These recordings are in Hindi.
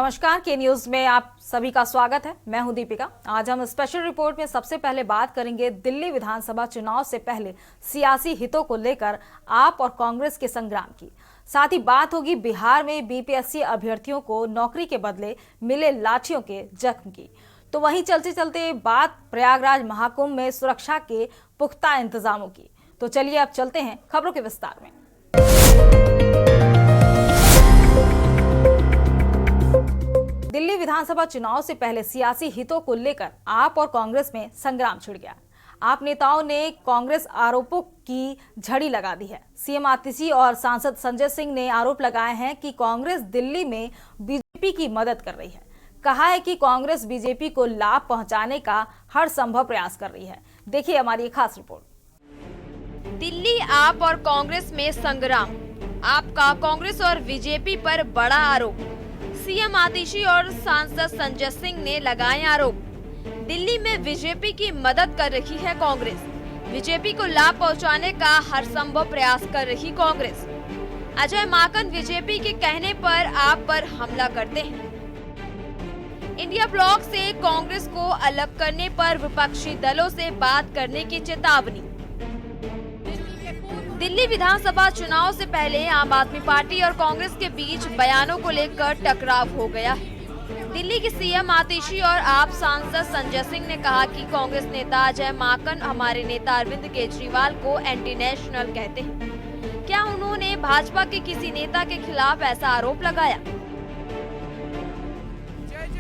नमस्कार, के न्यूज में आप सभी का स्वागत है। मैं हूं दीपिका। आज हम स्पेशल रिपोर्ट में सबसे पहले बात करेंगे दिल्ली विधानसभा चुनाव से पहले सियासी हितों को लेकर आप और कांग्रेस के संग्राम की। साथ ही बात होगी बिहार में बीपीएससी अभ्यर्थियों को नौकरी के बदले मिले लाठियों के जख्म की। तो वहीं चलते चलते बात प्रयागराज महाकुंभ में सुरक्षा के पुख्ता इंतजामों की। तो चलिए अब चलते हैं खबरों के विस्तार में। दिल्ली विधानसभा चुनाव से पहले सियासी हितों को लेकर आप और कांग्रेस में संग्राम छिड़ गया। आप नेताओं ने कांग्रेस आरोपों की झड़ी लगा दी है। सीएम आतिशी और सांसद संजय सिंह ने आरोप लगाए हैं कि कांग्रेस दिल्ली में बीजेपी की मदद कर रही है। कहा है कि कांग्रेस बीजेपी को लाभ पहुंचाने का हर संभव प्रयास कर रही है। देखिए हमारी एक खास रिपोर्ट। दिल्ली आप और कांग्रेस में संग्राम। आपका कांग्रेस और बीजेपी पर बड़ा आरोप। सीएम आतिशी और सांसद संजय सिंह ने लगाए आरोप। दिल्ली में बीजेपी की मदद कर रही है कांग्रेस। बीजेपी को लाभ पहुंचाने का हर संभव प्रयास कर रही कांग्रेस। अजय माकन बीजेपी के कहने पर आप पर हमला करते हैं। इंडिया ब्लॉक से कांग्रेस को अलग करने पर विपक्षी दलों से बात करने की चेतावनी। दिल्ली विधानसभा चुनाव से पहले आम आदमी पार्टी और कांग्रेस के बीच बयानों को लेकर टकराव हो गया है। दिल्ली की सीएम आतिशी और आप सांसद संजय सिंह ने कहा कि कांग्रेस नेता अजय माकन हमारे नेता अरविंद केजरीवाल को एंटी नेशनल कहते हैं। क्या उन्होंने भाजपा के किसी नेता के खिलाफ ऐसा आरोप लगाया?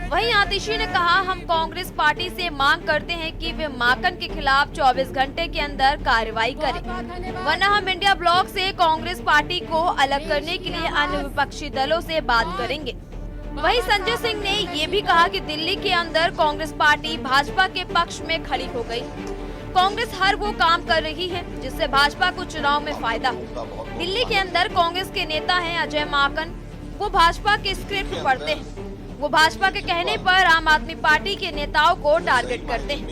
वहीं आतिशी ने कहा, हम कांग्रेस पार्टी से मांग करते हैं कि वे माकन के खिलाफ 24 घंटे के अंदर कार्रवाई करें, वरना हम इंडिया ब्लॉक से कांग्रेस पार्टी को अलग करने के लिए अन्य विपक्षी दलों से बात करेंगे। वहीं संजय सिंह ने ये भी कहा कि दिल्ली के अंदर कांग्रेस पार्टी भाजपा के पक्ष में खड़ी हो गई। कांग्रेस हर वो काम कर रही है जिससे भाजपा को चुनाव में फायदा हो। दिल्ली के अंदर कांग्रेस के नेता हैं अजय माकन, वो भाजपा के स्क्रिप्ट पढ़ते हैं। वो भाजपा के कहने पर आम आदमी पार्टी के नेताओं को टारगेट करते हैं।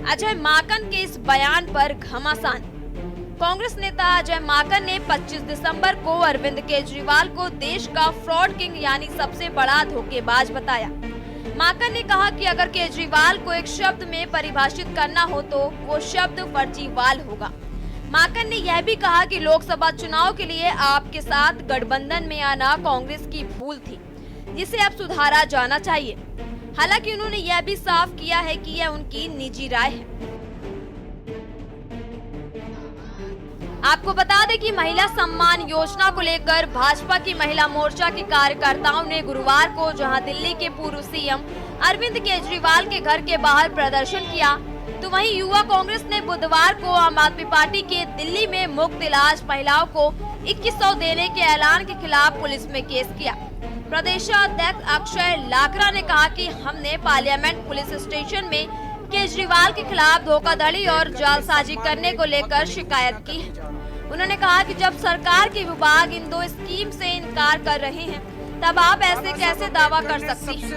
अजय माकन के इस बयान पर घमासान। कांग्रेस नेता अजय माकन ने 25 दिसंबर को अरविंद केजरीवाल को देश का फ्रॉड किंग यानी सबसे बड़ा धोखेबाज बताया। माकन ने कहा कि अगर केजरीवाल को एक शब्द में परिभाषित करना हो तो वो शब्द फर्जीवाल होगा। माकन ने यह भी कहा कि लोकसभा चुनाव के लिए आपके साथ गठबंधन में आना कांग्रेस की भूल थी, जिसे अब सुधारा जाना चाहिए। हालांकि उन्होंने यह भी साफ किया है कि यह उनकी निजी राय है। आपको बता दें कि महिला सम्मान योजना को लेकर भाजपा की महिला मोर्चा के कार्यकर्ताओं ने गुरुवार को जहां दिल्ली के पूर्व सीएम अरविंद केजरीवाल के घर के बाहर प्रदर्शन किया, तो वहीं युवा कांग्रेस ने बुधवार को आम आदमी पार्टी के दिल्ली में मुफ्त इलाज महिलाओं को 2100 देने के ऐलान के खिलाफ पुलिस में केस किया। प्रदेशाध्यक्ष अक्षय लाखरा ने कहा कि हमने पार्लियामेंट पुलिस स्टेशन में केजरीवाल के खिलाफ धोखाधड़ी और जालसाजी करने को लेकर शिकायत की है। उन्होंने कहा कि जब सरकार के विभाग इन दो स्कीम से इनकार कर रहे हैं, तब आप ऐसे कैसे दावा कर सकती हैं?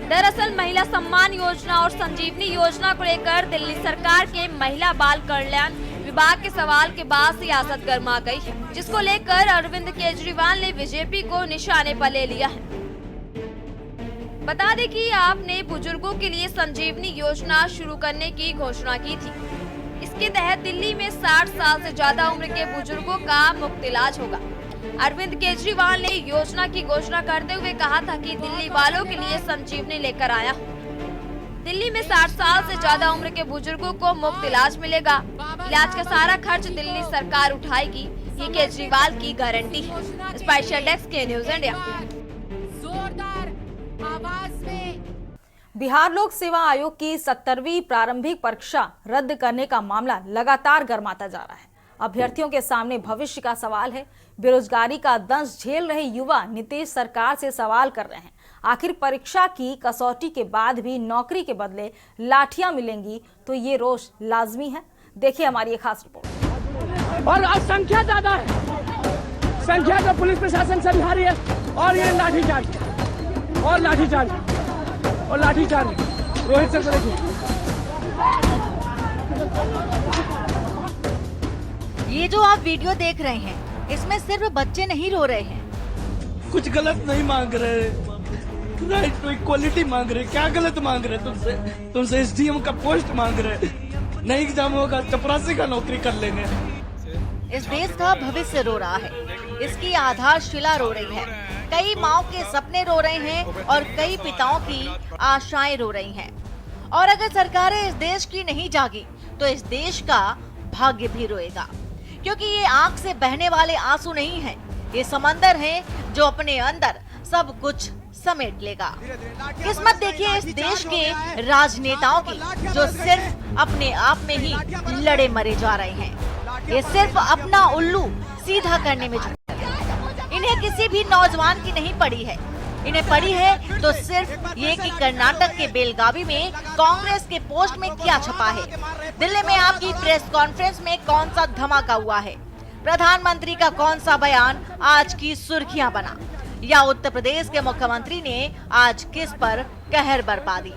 दरअसल महिला सम्मान योजना और संजीवनी योजना को लेकर दिल्ली सरकार के महिला बाल कल्याण विभाग के सवाल के बाद सियासत गर्मा गई है, जिसको लेकर अरविंद केजरीवाल ने बीजेपी को निशाने पर ले लिया है। बता दें कि आपने बुजुर्गों के लिए संजीवनी योजना शुरू करने की घोषणा की थी। इसके तहत दिल्ली में 60 साल से ज्यादा उम्र के बुजुर्गों का मुफ्त इलाज होगा। अरविंद केजरीवाल ने योजना की घोषणा करते हुए कहा था कि दिल्ली वालों के लिए संजीवनी लेकर आया हूं। दिल्ली में 60 साल से ज्यादा उम्र के बुजुर्गों को मुफ्त इलाज मिलेगा। इलाज का सारा खर्च दिल्ली सरकार उठाएगी, ये केजरीवाल की गारंटी है। स्पेशल डेस्क के न्यूज इंडिया। बिहार लोक सेवा आयोग की 70वीं प्रारंभिक परीक्षा रद्द करने का मामला लगातार गर्माता जा रहा है। अभ्यर्थियों के सामने भविष्य का सवाल है। बेरोजगारी का दंश झेल रहे युवा नीतीश सरकार से सवाल कर रहे हैं, आखिर परीक्षा की कसौटी के बाद भी नौकरी के बदले लाठियां मिलेंगी तो ये रोष लाजमी है। देखिए हमारी एक खास रिपोर्ट। और अब संख्या ज्यादा है, संख्या तो पुलिस प्रशासन से भारी है और ये लाठीचार्ज और लाठीचार्ज और लाठीचार्ज। रोहित सर को देखिए, ये जो आप वीडियो देख रहे हैं इसमें सिर्फ बच्चे नहीं रो रहे हैं, कुछ गलत नहीं मांग रहे, राइट टू इक्वलिटी मांग रहे। क्या गलत मांग रहे तुमसे एसडीएम का पोस्ट मांग रहे। नहीं एग्जाम होगा चपरासी का नौकरी कर लेंगे। इस देश का भविष्य रो रहा है, इसकी आधारशिला रो रही है। कई माओं के सपने रो रहे हैं और कई पिताओं की आशाएं रो रही हैं। और अगर सरकारें इस देश की नहीं जागी तो इस देश का भाग्य भी रोएगा, क्योंकि ये आंख से बहने वाले आंसू नहीं है, ये समंदर है जो अपने अंदर सब कुछ समेट लेगा। किस्मत देखिए इस देश के राजनेताओं की, जो सिर्फ अपने आप में ही लड़े मरे जा रहे हैं। ये सिर्फ अपना उल्लू सीधा करने में जुटे हैं। इन्हें किसी भी नौजवान की नहीं पड़ी है, इन्हें पड़ी है तो सिर्फ ये कि कर्नाटक के बेलगावी में कांग्रेस के पोस्ट में क्या छपा है, दिल्ली में आपकी प्रेस कॉन्फ्रेंस में कौन सा धमाका हुआ है, प्रधानमंत्री का कौन सा बयान आज की सुर्खियां बना, या उत्तर प्रदेश के मुख्यमंत्री ने आज किस पर कहर बरपा दी।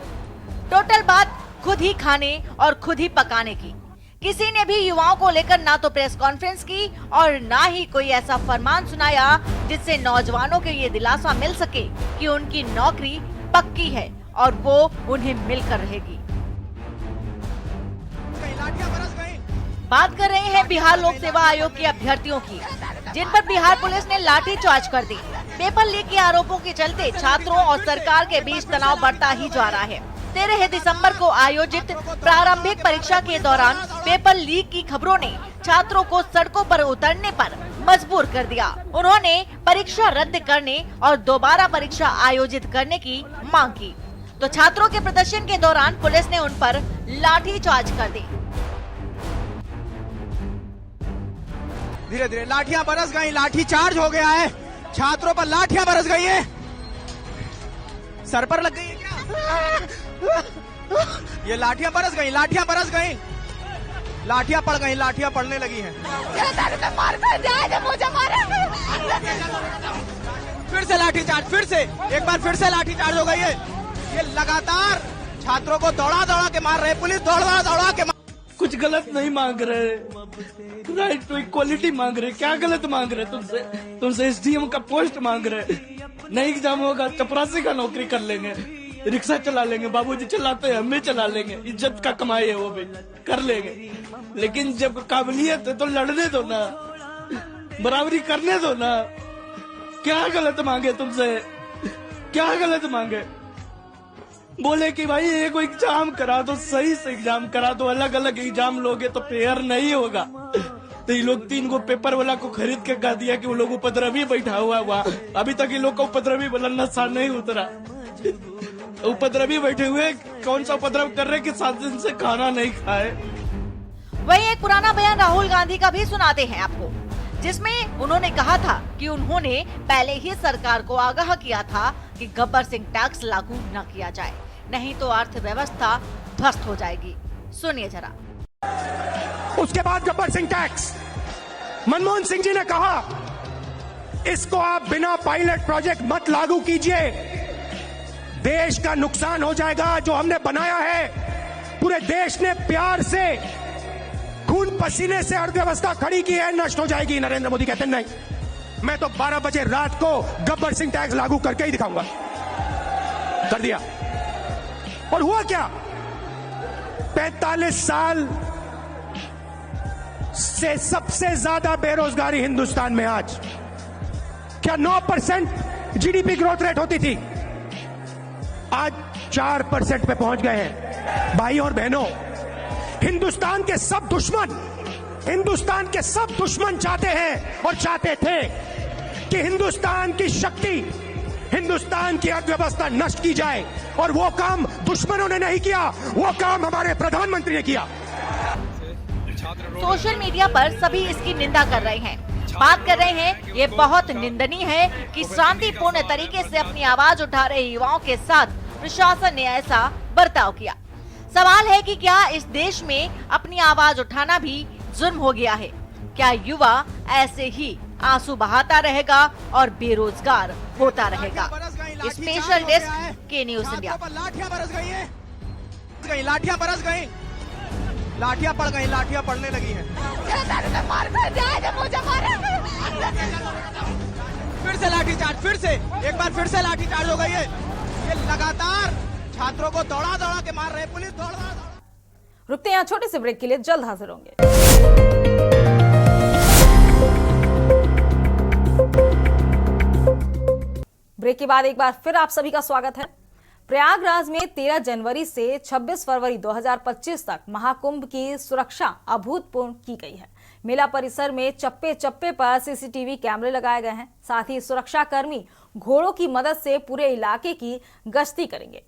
टोटल बात खुद ही खाने और खुद ही पकाने की। किसी ने भी युवाओं को लेकर ना तो प्रेस कॉन्फ्रेंस की और ना ही कोई ऐसा फरमान सुनाया जिससे नौजवानों को ये दिलासा मिल सके कि उनकी नौकरी पक्की है और वो उन्हें मिलकर रहेगी। बात कर रहे हैं बिहार लोक सेवा आयोग के अभ्यर्थियों की, जिन पर बिहार पुलिस ने लाठीचार्ज कर दी। पेपर लीक के आरोपों के चलते छात्रों और सरकार के बीच तनाव बढ़ता ही जा रहा है। 13 दिसंबर को आयोजित प्रारंभिक परीक्षा के दौरान पेपर लीक की खबरों ने छात्रों को सड़कों पर उतरने पर मजबूर कर दिया। उन्होंने परीक्षा रद्द करने और दोबारा परीक्षा आयोजित करने की मांग की, तो छात्रों के प्रदर्शन के दौरान पुलिस ने उन पर लाठीचार्ज कर दी। धीरे धीरे लाठियां बरस गई, लाठीचार्ज हो गया है, छात्रों पर लाठियां बरस गई है। सर पर लग गई है क्या? ये लाठियां बरस गई, लाठियां बरस गई, लाठियां पड़ गई, लाठियां पड़ने लगी हैं। फिर से लाठीचार्ज, फिर से एक बार फिर से लाठीचार्ज हो गई है। ये लगातार छात्रों को दौड़ा दौड़ा के मार रहे, पुलिस दौड़ा दौड़ा के कुछ गलत नहीं मांग रहे, राइट टू इक्वलिटी मांग रहे। क्या गलत मांग रहे तुमसे एसडीएम का पोस्ट मांग रहे। नहीं एग्जाम होगा चपरासी का नौकरी कर लेंगे, रिक्शा चला लेंगे, बाबूजी चलाते हैं हम भी चला लेंगे, इज्जत का कमाई है वो भी कर लेंगे। लेकिन जब काबिलियत है तो लड़ने दो ना, बराबरी करने दो ना। क्या गलत मांगे तुमसे, क्या गलत मांगे? बोले कि भाई एक एग्जाम करा दो, सही से एग्जाम करा दो, अलग अलग एग्जाम लोगे तो फेयर नहीं होगा। तो ये लोग 3 गो पेपर वाला को खरीद के कह दिया कि वो लोग उपद्रवी बैठा हुआ वहाँ। अभी तक ये लोग का उपद्रवी वाला नशा नहीं उतरा। उपद्रवी बैठे हुए, कौन सा उपद्रव कर रहे कि 7 दिन से खाना नहीं खाए। वही एक पुराना बयान राहुल गांधी का भी सुनाते हैं आपको, जिसमें उन्होंने कहा था कि उन्होंने पहले ही सरकार को आगाह किया था कि गब्बर सिंह टैक्स लागू न किया जाए, नहीं तो अर्थव्यवस्था ध्वस्त हो जाएगी। सुनिए जरा। उसके बाद गब्बर सिंह टैक्स, मनमोहन सिंह जी ने कहा इसको आप बिना पायलट प्रोजेक्ट मत लागू कीजिए, देश का नुकसान हो जाएगा। जो हमने बनाया है पूरे देश ने प्यार से खून पसीने से अर्थव्यवस्था खड़ी की है, नष्ट हो जाएगी। नरेंद्र मोदी कहते नहीं, मैं तो 12 बजे रात को गब्बर सिंह टैक्स लागू करके ही दिखाऊंगा। कर दिया। और हुआ क्या? 45 साल से सबसे ज्यादा बेरोजगारी हिंदुस्तान में आज। क्या 9% जीडीपी ग्रोथ रेट होती थी, आज 4% पे पहुंच गए हैं। भाई और बहनों, हिंदुस्तान के सब दुश्मन चाहते हैं और चाहते थे कि हिंदुस्तान की शक्ति, हिंदुस्तान की अर्थव्यवस्था नष्ट की जाए, और वो काम दुश्मनों ने नहीं किया, वो काम हमारे प्रधानमंत्री ने किया। सोशल मीडिया पर सभी इसकी निंदा कर रहे हैं, बात कर रहे हैं ये बहुत निंदनीय है कि शांतिपूर्ण तरीके से अपनी आवाज उठा रहे युवाओं के साथ प्रशासन ने ऐसा बर्ताव किया। सवाल है कि क्या इस देश में अपनी आवाज उठाना भी जुर्म हो गया है? क्या युवा ऐसे ही आंसू बहाता रहेगा और बेरोजगार होता रहेगा? स्पेशल डेस्क के न्यूज इंडिया। लाठियां बरस गई है, लाठियां बरस गई, लाठियां पड़ गई, लाठियां पड़ने लगी हैं। फिर से लाठीचार्ज, फिर से एक बार फिर से लाठीचार्ज हो गई है। ये लगातार छात्रों को दौड़ा दौड़ा के मार रहे हैं, पुलिस दौड़ा। रुकते हैं यहाँ छोटे से ब्रेक के लिए, जल्द हाजिर होंगे। ब्रेक के बाद एक बार फिर आप सभी का स्वागत है। प्रयागराज में 13 जनवरी से 26 फरवरी 2025 तक महाकुंभ की सुरक्षा अभूतपूर्व की गई है। मेला परिसर में चप्पे चप्पे पर सीसीटीवी कैमरे लगाए गए हैं। साथ ही सुरक्षा कर्मी घोड़ों की मदद से पूरे इलाके की गश्ती करेंगे।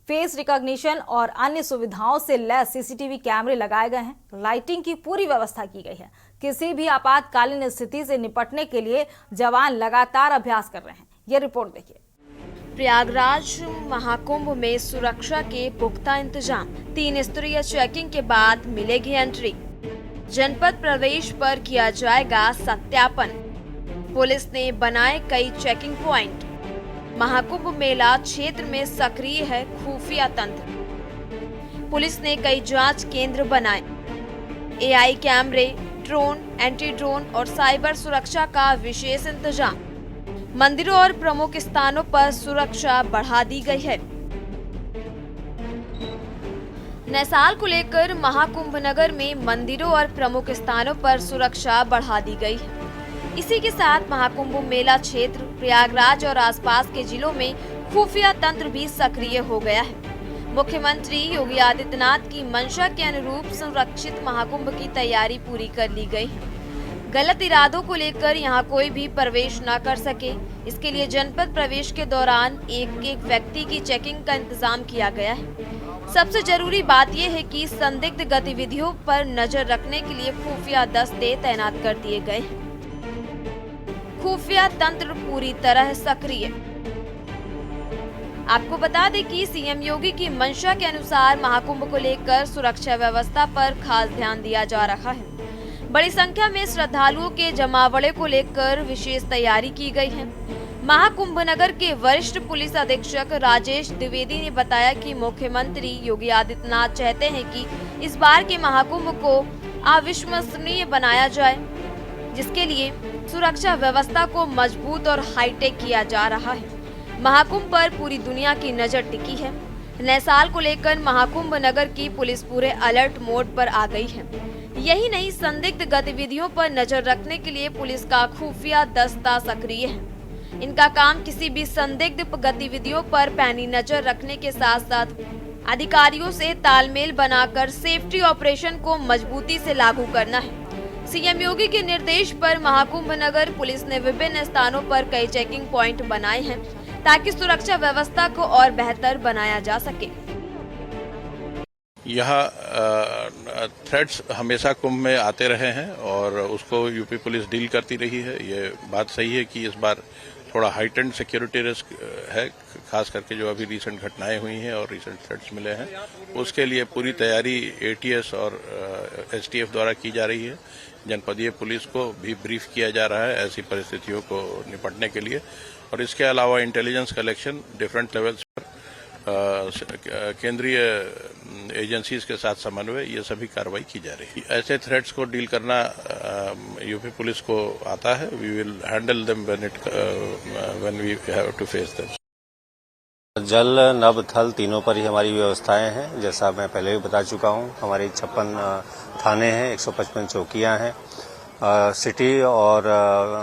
फेस रिकॉग्निशन और अन्य सुविधाओं से लैस सीसीटीवी कैमरे लगाए गए हैं। लाइटिंग की पूरी व्यवस्था की गई है। किसी भी आपातकालीन स्थिति से निपटने के लिए जवान लगातार अभ्यास कर रहे हैं। ये रिपोर्ट देखिए। प्रयागराज महाकुंभ में सुरक्षा के पुख्ता इंतजाम। 3 स्तरीय चेकिंग के बाद मिलेगी एंट्री। जनपद प्रवेश पर किया जाएगा सत्यापन। पुलिस ने बनाए कई चेकिंग पॉइंट। महाकुंभ मेला क्षेत्र में सक्रिय है खुफिया तंत्र। पुलिस ने कई जांच केंद्र बनाए। एआई कैमरे, ड्रोन, एंटी ड्रोन और साइबर सुरक्षा का विशेष इंतजाम। मंदिरों और प्रमुख स्थानों पर सुरक्षा बढ़ा दी गई है। नए साल को लेकर महाकुंभ नगर में मंदिरों और प्रमुख स्थानों पर सुरक्षा बढ़ा दी गई है। इसी के साथ महाकुंभ मेला क्षेत्र प्रयागराज और आसपास के जिलों में खुफिया तंत्र भी सक्रिय हो गया है। मुख्यमंत्री योगी आदित्यनाथ की मंशा के अनुरूप सुरक्षित महाकुंभ की तैयारी पूरी कर ली गई है। गलत इरादों को लेकर यहां कोई भी प्रवेश न कर सके, इसके लिए जनपद प्रवेश के दौरान एक एक व्यक्ति की चेकिंग का इंतजाम किया गया है। सबसे जरूरी बात यह है कि संदिग्ध गतिविधियों पर नजर रखने के लिए खुफिया दस्ते तैनात कर दिए गए हैं। खुफिया तंत्र पूरी तरह सक्रिय। आपको बता दें कि सीएम योगी की मंशा के अनुसार महाकुंभ को लेकर सुरक्षा व्यवस्था पर खास ध्यान दिया जा रहा है। बड़ी संख्या में श्रद्धालुओं के जमावड़े को लेकर विशेष तैयारी की गई है। महाकुंभ नगर के वरिष्ठ पुलिस अधीक्षक राजेश द्विवेदी ने बताया कि मुख्यमंत्री योगी आदित्यनाथ चाहते हैं कि इस बार के महाकुंभ को अविश्वसनीय बनाया जाए, जिसके लिए सुरक्षा व्यवस्था को मजबूत और हाईटेक किया जा रहा है। महाकुंभ पर पूरी दुनिया की नजर टिकी है। नए साल को लेकर महाकुंभ नगर की पुलिस पूरे अलर्ट मोड पर आ गई है। यही नहीं, संदिग्ध गतिविधियों पर नजर रखने के लिए पुलिस का खुफिया दस्ता सक्रिय है। इनका काम किसी भी संदिग्ध गतिविधियों पर पैनी नजर रखने के साथ साथ अधिकारियों से तालमेल बनाकर सेफ्टी ऑपरेशन को मजबूती से लागू करना है। सीएम योगी के निर्देश पर महाकुंभ नगर पुलिस ने विभिन्न स्थानों पर कई चेकिंग पॉइंट बनाए हैं ताकि सुरक्षा व्यवस्था को और बेहतर बनाया जा सके। यहाँ थ्रेट्स हमेशा कुंभ में आते रहे हैं और उसको यूपी पुलिस डील करती रही है। ये बात सही है कि इस बार थोड़ा हाइटेंड सिक्योरिटी रिस्क है, खास करके जो अभी रिसेंट घटनाएं हुई हैं और रिसेंट थ्रेट्स मिले हैं, उसके लिए पूरी तैयारी एटीएस और एसटीएफ द्वारा की जा रही है। जनपदीय पुलिस को भी ब्रीफ किया जा रहा है ऐसी परिस्थितियों को निपटने के लिए। और इसके अलावा इंटेलिजेंस कलेक्शन डिफरेंट लेवल्स पर केंद्रीय एजेंसीज के साथ समन्वय, ये सभी कार्रवाई की जा रही है। ऐसे थ्रेट्स को डील करना यूपी पुलिस को आता है। We will handle them when we have to face them. जल, नभ, थल तीनों पर ही हमारी व्यवस्थाएं हैं। जैसा मैं पहले भी बता चुका हूं, हमारी 56 थाने हैं, 155 चौकियां हैं। सिटी और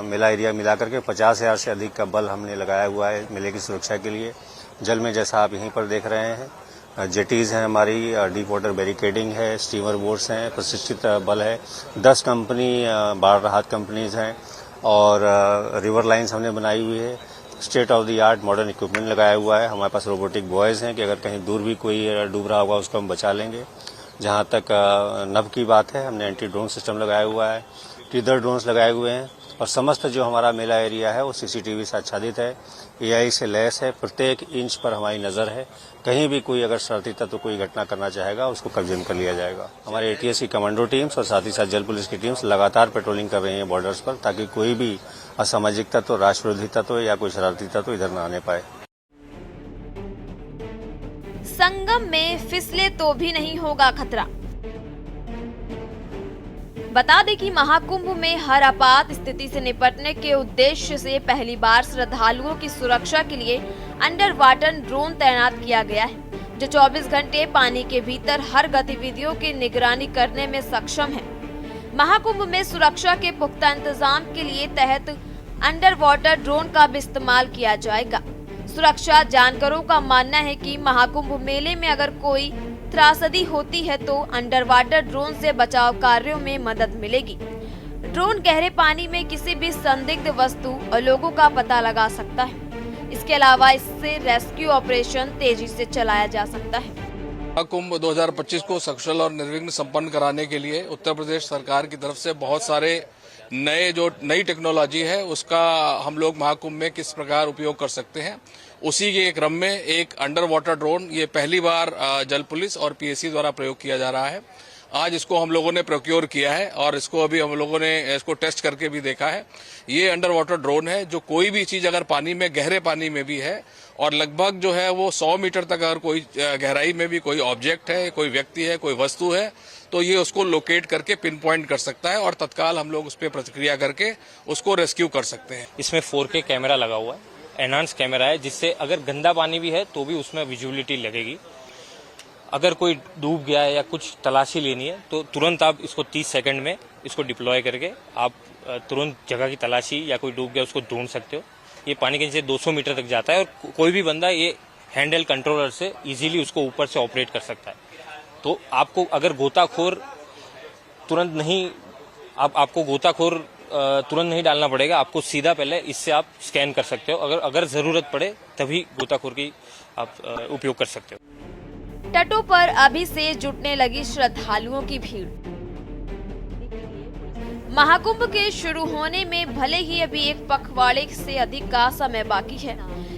मेला एरिया मिलाकर के 50,000 से अधिक का बल हमने लगाया हुआ है मेले की सुरक्षा के लिए। जल में जैसा आप यहीं पर देख रहे हैं, जेटीज हैं हमारी, डीप वाटर बैरिकेडिंग है, स्टीमर बोट्स हैं, प्रशिक्षित बल है, 10 कंपनी बाढ़ राहत कंपनीज हैं और रिवर लाइन्स हमने बनाई हुई है। State of the art modern equipment लगाया हुआ है। हमारे पास रोबोटिक बॉयज हैं कि अगर कहीं दूर भी कोई डूब रहा होगा उसको हम बचा लेंगे। जहां तक नभ की बात है, हमने एंटी ड्रोन सिस्टम लगाया हुआ है, टीदर ड्रोन्स लगाए हुए हैं और समस्त जो हमारा मेला एरिया है वो सीसीटीवी से आच्छादित है, एआई से लैस है। प्रत्येक इंच पर हमारी नजर है। कहीं भी कोई अगर शरारती तत्व कोई घटना करना चाहेगा उसको कब्जे में कर लिया जाएगा। हमारे एटीएस की कमांडो टीम्स और साथ ही साथ जल पुलिस की टीम्स लगातार पेट्रोलिंग कर रही हैं बॉर्डर्स पर, ताकि कोई भी असामाजिक तत्व, राष्ट्र विरोधी तत्व या कोई शरारती तत्व इधर न आने पाए। संगम में फिसले तो भी नहीं होगा खतरा। बता दें कि महाकुंभ में हर आपात स्थिति से निपटने के उद्देश्य से पहली बार श्रद्धालुओं की सुरक्षा के लिए अंडर वाटर ड्रोन तैनात किया गया है, जो 24 घंटे पानी के भीतर हर गतिविधियों की निगरानी करने में सक्षम है। महाकुंभ में सुरक्षा के पुख्ता इंतजाम के लिए तहत अंडर वाटर ड्रोन का भी इस्तेमाल किया जाएगा। सुरक्षा जानकारों का मानना है कि महाकुंभ मेले में अगर कोई त्रासदी होती है तो अंडर वाटर ड्रोन से बचाव कार्यों में मदद मिलेगी। ड्रोन गहरे पानी में किसी भी संदिग्ध वस्तु और लोगों का पता लगा सकता है। इसके अलावा इससे रेस्क्यू ऑपरेशन तेजी से चलाया जा सकता है। महाकुंभ 2025 को सकुशल और निर्विघ्न संपन्न कराने के लिए उत्तर प्रदेश सरकार की तरफ से बहुत सारे नई टेक्नोलॉजी है उसका हम लोग महाकुंभ में किस प्रकार उपयोग कर सकते हैं, उसी के क्रम में एक अंडर वाटर ड्रोन ये पहली बार जल पुलिस और पीएसी द्वारा प्रयोग किया जा रहा है। आज इसको हम लोगों ने प्रोक्योर किया है और इसको अभी हम लोगों ने इसको टेस्ट करके भी देखा है। ये अंडर वाटर ड्रोन है जो कोई भी चीज अगर पानी में गहरे पानी में भी है और लगभग जो है वो 100 मीटर तक अगर कोई गहराई में भी कोई ऑब्जेक्ट है, कोई व्यक्ति है, कोई वस्तु है तो ये उसको लोकेट करके पिन पॉइंट कर सकता है और तत्काल हम लोग उस पर प्रतिक्रिया करके उसको रेस्क्यू कर सकते हैं। इसमें 4K कैमरा लगा हुआ है, एनहांस कैमरा है, जिससे अगर गंदा पानी भी है तो भी उसमें विजुअलिटी लगेगी। अगर कोई डूब गया है या कुछ तलाशी लेनी है तो तुरंत आप इसको 30 सेकंड में इसको डिप्लॉय करके आप तुरंत जगह की तलाशी या कोई डूब गया उसको ढूंढ सकते हो। ये पानी के नीचे 200 मीटर तक जाता है और कोई भी बंदा ये हैंडल कंट्रोलर से इजीली उसको ऊपर से ऑपरेट कर सकता है। तो आपको अगर गोताखोर तुरंत नहीं आपको गोताखोर तुरंत नहीं डालना पड़ेगा, आपको सीधा पहले इससे आप स्कैन कर सकते हो। अगर जरूरत पड़े तभी गोताखोर की आप उपयोग कर सकते हो। तटों पर अभी से जुटने लगी श्रद्धालुओं की भीड़। महाकुंभ के शुरू होने में भले ही अभी एक पखवाड़े से अधिक का समय बाकी है,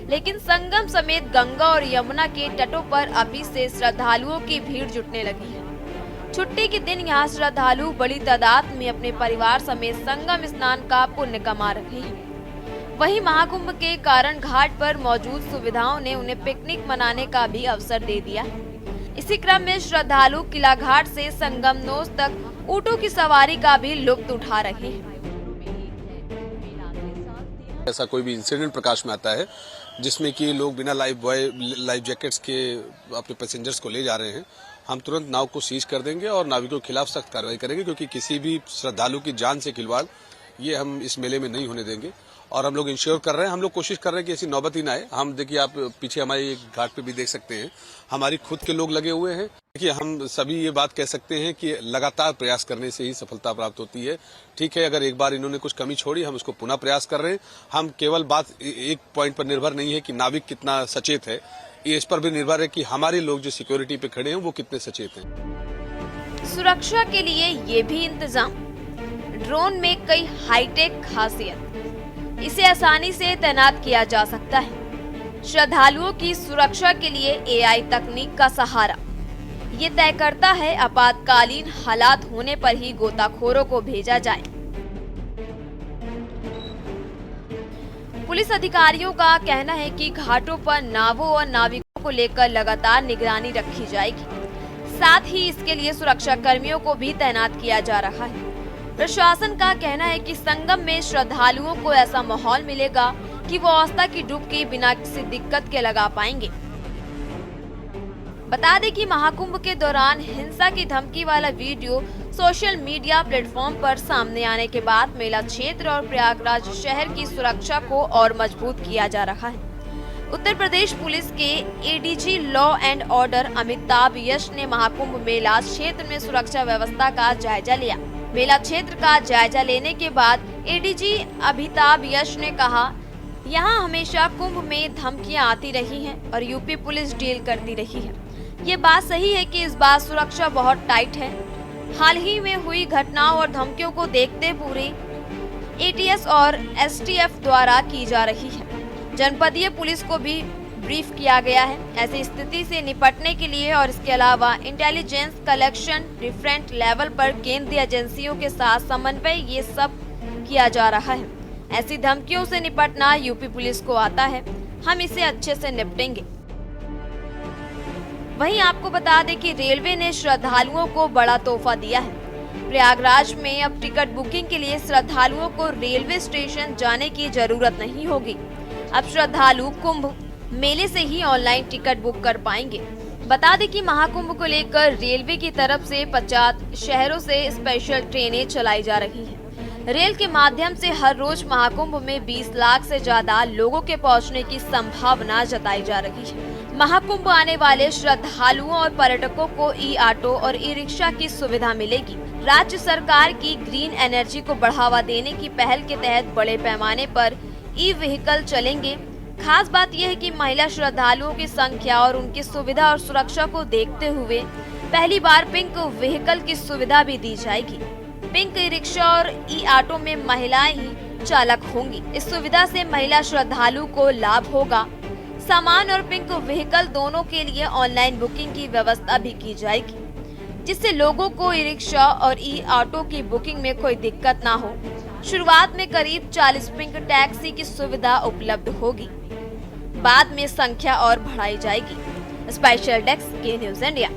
लेकिन संगम समेत गंगा और यमुना के तटों पर अभी से श्रद्धालुओं की भीड़ जुटने लगी है। छुट्टी के दिन यहाँ श्रद्धालु बड़ी तादाद में अपने परिवार समेत संगम स्नान का पुण्य कमा रहे हैं। वहीं महाकुंभ के कारण घाट पर मौजूद सुविधाओं ने उन्हें पिकनिक मनाने का भी अवसर दे दिया है। इसी क्रम में श्रद्धालु किला घाट से संगम नोस तक ऊँटों की सवारी का भी लुत्फ उठा रहे हैं। ऐसा कोई भी इंसिडेंट प्रकाश में आता है जिसमें कि लोग बिना लाइफ जैकेट्स के अपने पैसेंजर्स को ले जा रहे हैं, हम तुरंत नाव को सीज कर देंगे और नाविकों के खिलाफ सख्त कार्रवाई करेंगे, क्योंकि किसी भी श्रद्धालु की जान से खिलवाड़ ये हम इस मेले में नहीं होने देंगे। और हम लोग इंश्योर कर रहे हैं, हम लोग कोशिश कर रहे हैं कि ऐसी नौबत ही ना आए। हम देखिए, आप पीछे हमारे घाट पे भी देख सकते हैं, हमारी खुद के लोग लगे हुए हैं। देखिए, हम सभी ये बात कह सकते हैं कि लगातार प्रयास करने से ही सफलता प्राप्त होती है। ठीक है, अगर एक बार इन्होंने कुछ कमी छोड़ी, हम उसको पुनः प्रयास कर रहे हैं। हम केवल बात एक पॉइंट पर निर्भर नहीं है कि नाविक कितना सचेत है, ये इस पर भी निर्भर है कि हमारे लोग जो सिक्योरिटी पे खड़े हैं वो कितने सचेत हैं। सुरक्षा के लिए ये भी इंतजाम। ड्रोन में कई हाईटेक खासियत, इसे आसानी से तैनात किया जा सकता है। श्रद्धालुओं की सुरक्षा के लिए एआई तकनीक का सहारा, ये तय करता है आपातकालीन हालात होने पर ही गोताखोरों को भेजा जाए। पुलिस अधिकारियों का कहना है कि घाटों पर नावों और नाविकों को लेकर लगातार निगरानी रखी जाएगी। साथ ही इसके लिए सुरक्षा कर्मियों को भी तैनात किया जा रहा है। प्रशासन का कहना है कि संगम में श्रद्धालुओं को ऐसा माहौल मिलेगा कि वो आस्था की डुबकी बिना किसी दिक्कत के लगा पाएंगे। बता दें कि महाकुंभ के दौरान हिंसा की धमकी वाला वीडियो सोशल मीडिया प्लेटफॉर्म पर सामने आने के बाद मेला क्षेत्र और प्रयागराज शहर की सुरक्षा को और मजबूत किया जा रहा है। उत्तर प्रदेश पुलिस के ADG law and order Amitabh Yash ने महाकुंभ मेला क्षेत्र में सुरक्षा व्यवस्था का जायजा लिया। मेला क्षेत्र का जायजा लेने के बाद एडीजी अमिताभ यश ने कहा, यहाँ हमेशा कुंभ में धमकियां आती रही हैं और यूपी पुलिस डील करती रही है। ये बात सही है कि इस बार सुरक्षा बहुत टाइट है। हाल ही में हुई घटनाओं और धमकियों को देखते पूरी एटीएस और एसटीएफ द्वारा की जा रही है। जनपदीय पुलिस को भी ब्रीफ किया गया है। ऐसी स्थिति से निपटने के लिए और इसके अलावा इंटेलिजेंस कलेक्शन डिफरेंट लेवल पर केंद्रीय एजेंसियों के साथ समन्वय, ये सब किया जा रहा है। ऐसी धमकियों से निपटना यूपी पुलिस को आता है, हम इसे अच्छे से निपटेंगे। वहीं आपको बता दें कि रेलवे ने श्रद्धालुओं को बड़ा तोहफा दिया है। प्रयागराज में अब टिकट बुकिंग के लिए श्रद्धालुओं को रेलवे स्टेशन जाने की जरूरत नहीं होगी। अब श्रद्धालु कुंभ मेले से ही ऑनलाइन टिकट बुक कर पाएंगे। बता दें कि महाकुंभ को लेकर रेलवे की तरफ से 50 शहरों से स्पेशल ट्रेनें चलाई जा रही हैं। रेल के माध्यम से हर रोज महाकुंभ में 20 लाख से ज्यादा लोगों के पहुंचने की संभावना जताई जा रही है। महाकुंभ आने वाले श्रद्धालुओं और पर्यटकों को ई ऑटो और ई रिक्शा की सुविधा मिलेगी। राज्य सरकार की ग्रीन एनर्जी को बढ़ावा देने की पहल के तहत बड़े पैमाने पर ई व्हीकल चलेंगे। खास बात यह है कि महिला श्रद्धालुओं की संख्या और उनकी सुविधा और सुरक्षा को देखते हुए पहली बार पिंक व्हीकल की सुविधा भी दी जाएगी। पिंक ई रिक्शा और ई ऑटो में महिलाएं ही चालक होंगी। इस सुविधा से महिला श्रद्धालु को लाभ होगा। सामान और पिंक व्हीकल दोनों के लिए ऑनलाइन बुकिंग की व्यवस्था भी की जाएगी, जिससे लोगों को ई रिक्शा और ई ऑटो की बुकिंग में कोई दिक्कत ना हो। शुरुआत में करीब 40 पिंक टैक्सी की सुविधा उपलब्ध होगी, बाद में संख्या और बढ़ाई जाएगी। स्पेशल डेस्क के न्यूज इंडिया।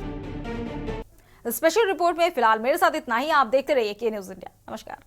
स्पेशल रिपोर्ट में फिलहाल मेरे साथ इतना ही। आप देखते रहिए के न्यूज इंडिया। नमस्कार।